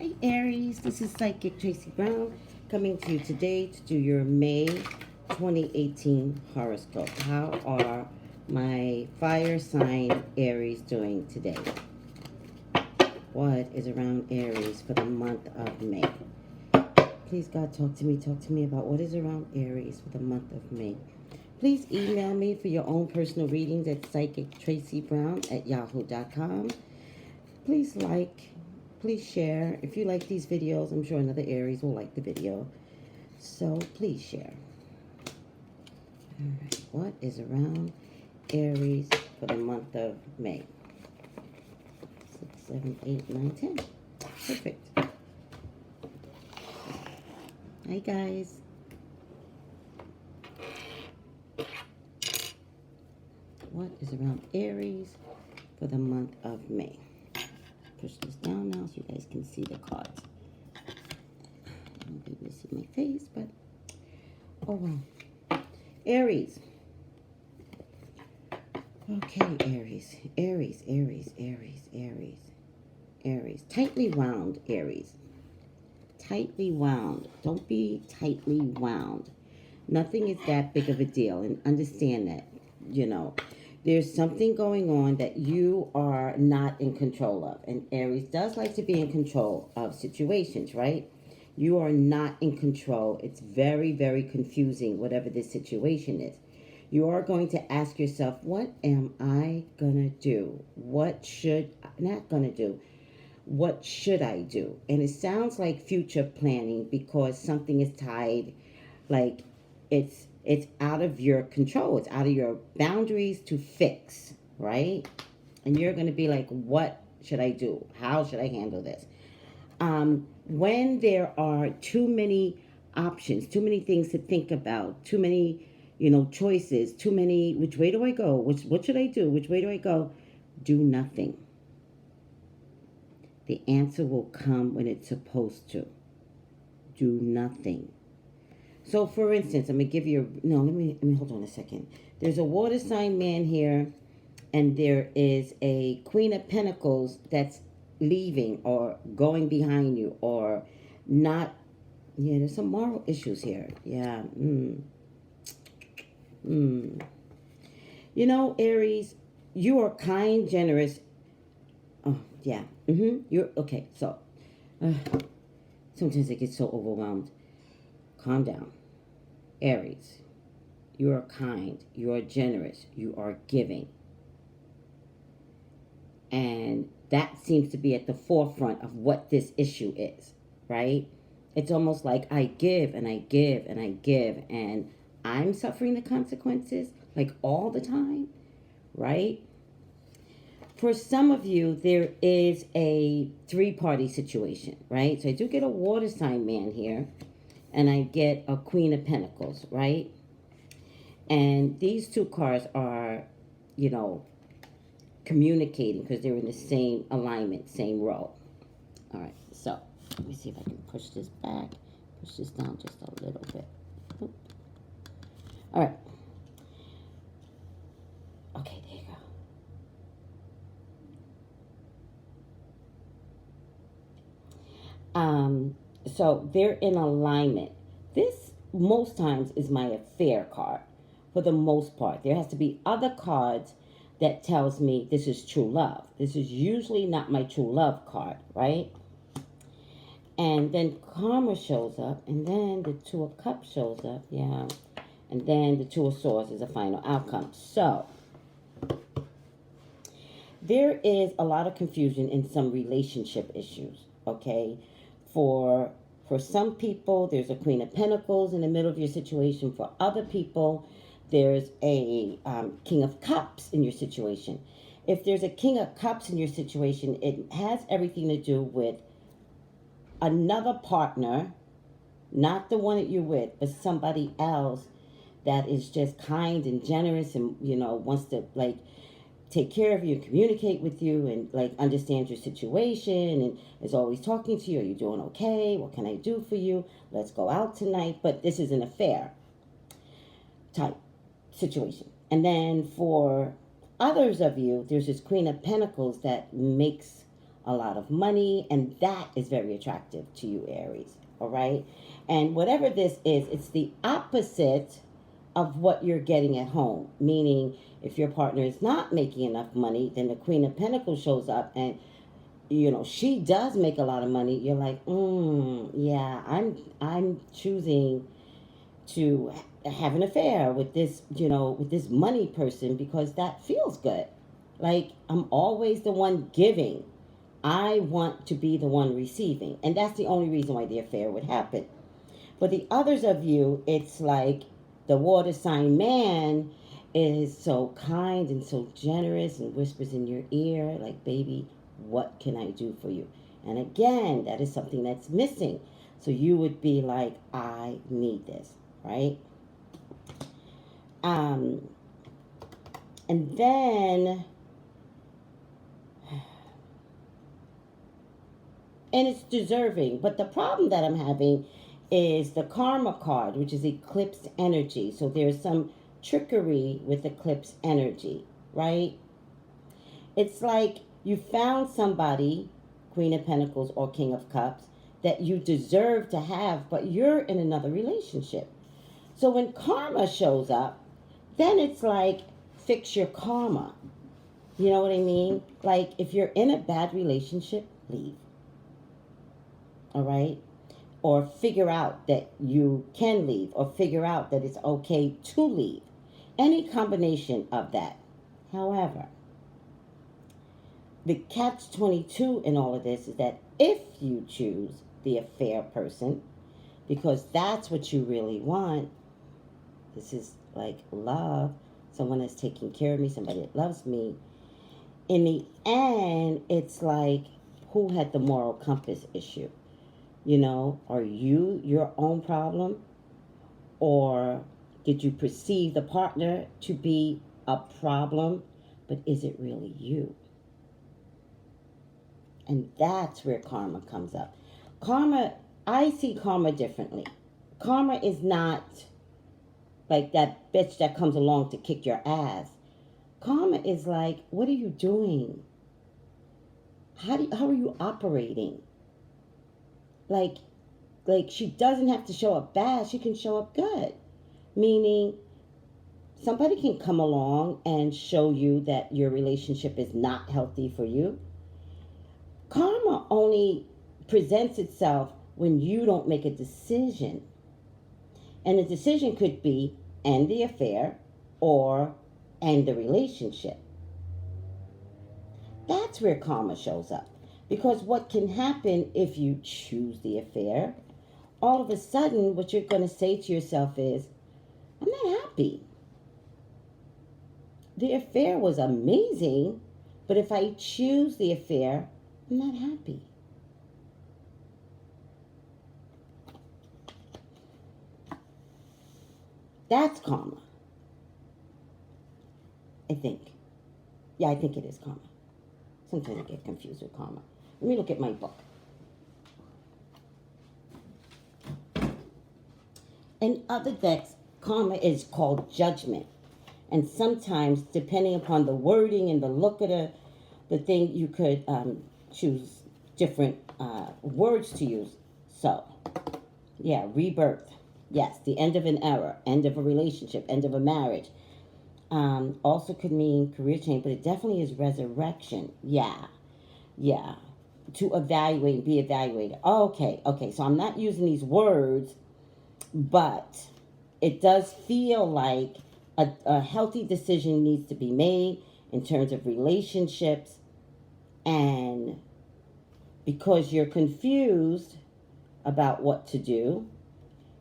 Hi Aries, this is Psychic Tracy Brown coming to you today to do your May 2018 horoscope. How are my fire sign Aries doing today? What is around Aries for the month of May? Please God, talk to me about what is around Aries for the month of May. Please email me for your own personal readings at psychictraceybrown@yahoo.com. Please please share. If you like these videos, I'm sure another Aries will like the video. So please share. All right, what is around Aries for the month of May? 6, 7, 8, 9, 10. Perfect. Hi guys. What is around Aries for the month of May? Push this down now so you guys can see the cards. I don't be able to see my face, but oh well. Aries. Okay, Aries. Aries. Tightly wound, Aries. Tightly wound. Don't be tightly wound. Nothing is that big of a deal, and understand that, there's something going on that you are not in control of. And Aries does like to be in control of situations, right? You are not in control. It's very, very confusing, whatever this situation is. You are going to ask yourself, what am I going to do? What should I do? And it sounds like future planning because something is tied, like it's out of your control. It's out of your boundaries to fix, right? And you're going to be like, what should I do? How should I handle this? When there are too many options, too many things to think about, too many, choices, too many, which way do I go? What should I do? Which way do I go? Do nothing. The answer will come when it's supposed to. Do nothing. So, for instance, I'm going to give you let me hold on a second. There's a water sign man here, and there is a Queen of Pentacles that's leaving or going behind you or not. Yeah, there's some moral issues here. Yeah. Aries, you are kind, generous. Oh, yeah. You're okay. So, sometimes I get so overwhelmed. Calm down. Aries, you are kind, you are generous, you are giving. And that seems to be at the forefront of what this issue is, right? It's almost like I give and I give and I give, and I'm suffering the consequences like all the time, right? For some of you, there is a three-party situation, right? So I do get a water sign man here. And I get a Queen of Pentacles, right? And these two cards are, communicating because they're in the same alignment, same row. All right, so let me see if I can push this back, push this down just a little bit. Oop. All right. Okay, there you go. So they're in alignment. This most times is my affair card for the most part. There has to be other cards that tells me this is true love. This is usually not my true love card, right? And then karma shows up, and then the Two of Cups shows up, yeah. And then the Two of Swords is a final outcome. So there is a lot of confusion in some relationship issues, okay? For some people, there's a Queen of Pentacles in the middle of your situation. For other people, there's a King of Cups in your situation. If there's a King of Cups in your situation, it has everything to do with another partner, not the one that you're with, but somebody else that is just kind and generous and, wants to, take care of you, communicate with you, and understand your situation, and is always talking to you. Are you doing okay? What can I do for you? Let's go out tonight. But this is an affair type situation. And then for others of you, there's this Queen of Pentacles that makes a lot of money, and that is very attractive to you, Aries. All right? And whatever this is, it's the opposite of what you're getting at home. Meaning, if your partner is not making enough money, then the Queen of Pentacles shows up and she does make a lot of money. You're like, yeah, I'm choosing to have an affair with this money person because that feels good. Like, I'm always the one giving. I want to be the one receiving. And that's the only reason why the affair would happen. For the others of you, it's like the water sign man is so kind and so generous and whispers in your ear, like, baby, what can I do for you? And again, that is something that's missing. So you would be like, I need this, right? And then, and it's deserving. But the problem that I'm having is the karma card, which is eclipse energy. So there's some trickery with eclipse energy, right? It's like you found somebody, Queen of Pentacles or King of Cups, that you deserve to have, but you're in another relationship. So when karma shows up, then it's like, fix your karma. You know what I mean? Like, if you're in a bad relationship, leave. All right? Or figure out that you can leave, or figure out that it's okay to leave. Any combination of that. However, the catch-22 in all of this is that if you choose the affair person, because that's what you really want, this is like love, someone that's taking care of me, somebody that loves me. In the end, it's like, who had the moral compass issue? Are you your own problem? Or did you perceive the partner to be a problem, but is it really you? And that's where karma comes up. Karma, I see karma differently. Karma is not like that bitch that comes along to kick your ass. Karma is like, what are you doing? How are you operating? Like she doesn't have to show up bad. She can show up good. Meaning, somebody can come along and show you that your relationship is not healthy for you. Karma only presents itself when you don't make a decision. And the decision could be end the affair or end the relationship. That's where karma shows up. Because what can happen if you choose the affair, all of a sudden what you're going to say to yourself is, I'm not happy. The affair was amazing, but if I choose the affair, I'm not happy. That's karma. I think. Yeah, I think it is karma. Sometimes I get confused with karma. Let me look at my book. In other decks, karma is called judgment. And sometimes, depending upon the wording and the look of the thing, you could choose different words to use. So, yeah, rebirth. Yes, the end of an era, end of a relationship, end of a marriage. Also could mean career change, but it definitely is resurrection. Yeah. To evaluate, be evaluated. Okay. So I'm not using these words, but it does feel like a healthy decision needs to be made in terms of relationships. And because you're confused about what to do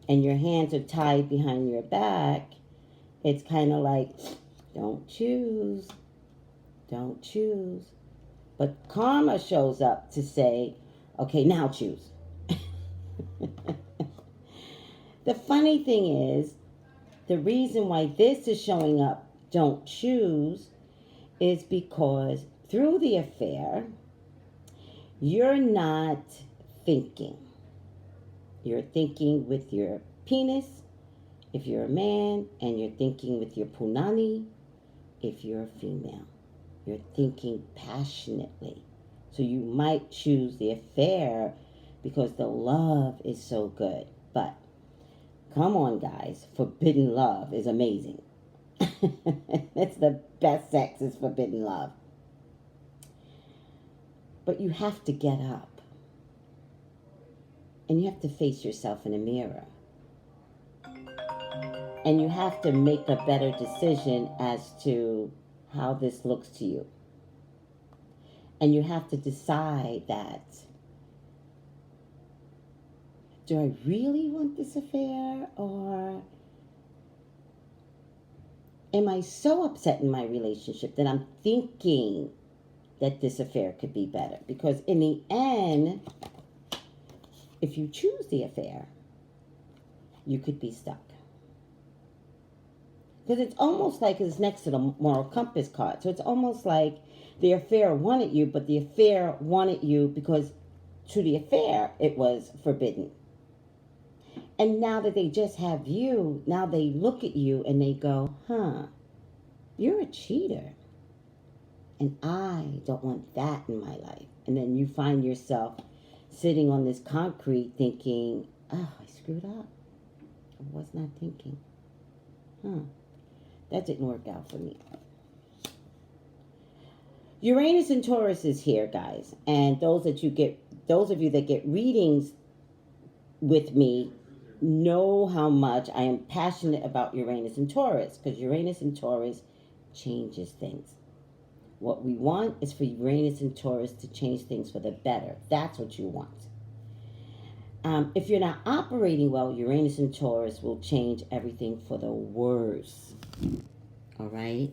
and your hands are tied behind your back, it's kind of like, don't choose. But karma shows up to say, okay, now choose. The funny thing is, the reason why this is showing up, don't choose, is because through the affair, you're not thinking. You're thinking with your penis, if you're a man, and you're thinking with your punani, if you're a female. You're thinking passionately. So you might choose the affair because the love is so good. But come on, guys, forbidden love is amazing. It's the best sex is forbidden love. But you have to get up. And you have to face yourself in a mirror. And you have to make a better decision as to how this looks to you. And you have to decide that, do I really want this affair, or am I so upset in my relationship that I'm thinking that this affair could be better? Because in the end, if you choose the affair, you could be stuck. Because it's almost like it's next to the moral compass card. So it's almost like the affair wanted you, but the affair wanted you because to the affair, it was forbidden. And now that they just have you, now they look at you and they go, you're a cheater. And I don't want that in my life. And then you find yourself sitting on this concrete thinking, oh, I screwed up. I was not thinking. That didn't work out for me. Uranus and Taurus is here, guys. And those of you that get readings with me know how much I am passionate about Uranus and Taurus, because Uranus and Taurus changes things. What we want is for Uranus and Taurus to change things for the better. That's what you want. If you're not operating well, Uranus and Taurus will change everything for the worse. All right?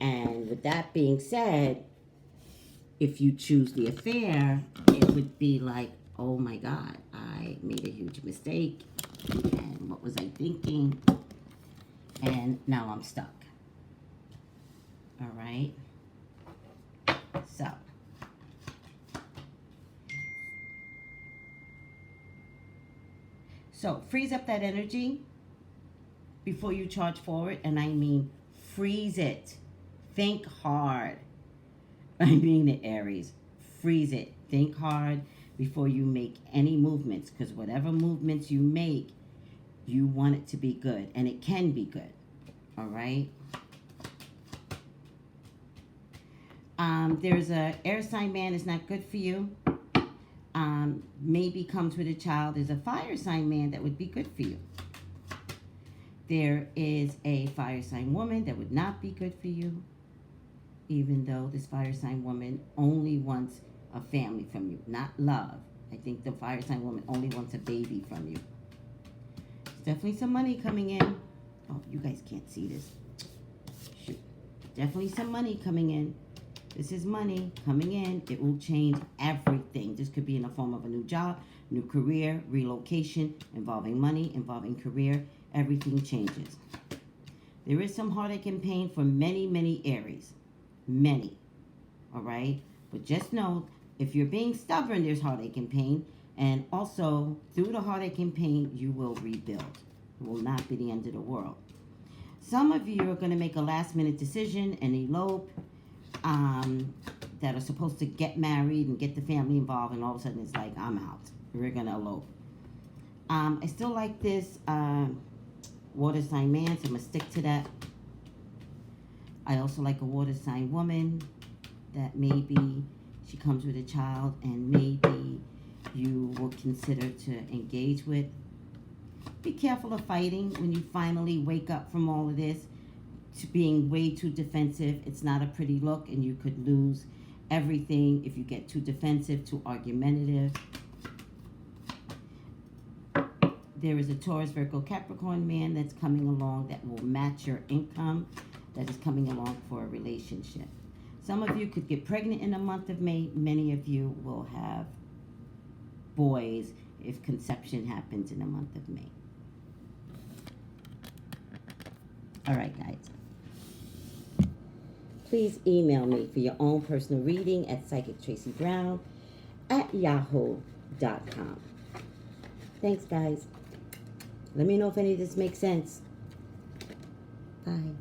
And with that being said, if you choose the affair, it would be like, oh my God, I made a huge mistake. And what was I thinking? And now I'm stuck. All right? So freeze up that energy before you charge forward. And I mean, freeze it. Think hard. I mean it, Aries. Freeze it. Think hard before you make any movements. Because whatever movements you make, you want it to be good. And it can be good. All right? There's a air sign man is not good for you. Maybe comes with a child. There's a fire sign man that would be good for you. There is a fire sign woman that would not be good for you, even though this fire sign woman only wants a family from you, not love. I think the fire sign woman only wants a baby from you. There's definitely some money coming in. Oh, you guys can't see this. Shoot. Definitely some money coming in. This is money coming in. It will change everything. This could be in the form of a new job, new career, relocation, involving money, involving career. Everything changes. There is some heartache and pain for many, many Aries. Many. All right? But just know, if you're being stubborn, there's heartache and pain. And also, through the heartache and pain, you will rebuild. It will not be the end of the world. Some of you are going to make a last-minute decision and elope. That are supposed to get married and get the family involved, and all of a sudden it's like, I'm out. We're going to elope. I still like this water sign man, so I'm going to stick to that. I also like a water sign woman that maybe she comes with a child and maybe you will consider to engage with. Be careful of fighting when you finally wake up from all of this. To being way too defensive. It's not a pretty look, and you could lose everything if you get too defensive, too argumentative. There is a Taurus, Virgo, Capricorn man that's coming along that will match your income, that is coming along for a relationship. Some of you could get pregnant in the month of May. Many of you will have boys if conception happens in the month of May. All right, guys. Please email me for your own personal reading at psychictraceybrown@yahoo.com. Thanks, guys. Let me know if any of this makes sense. Bye.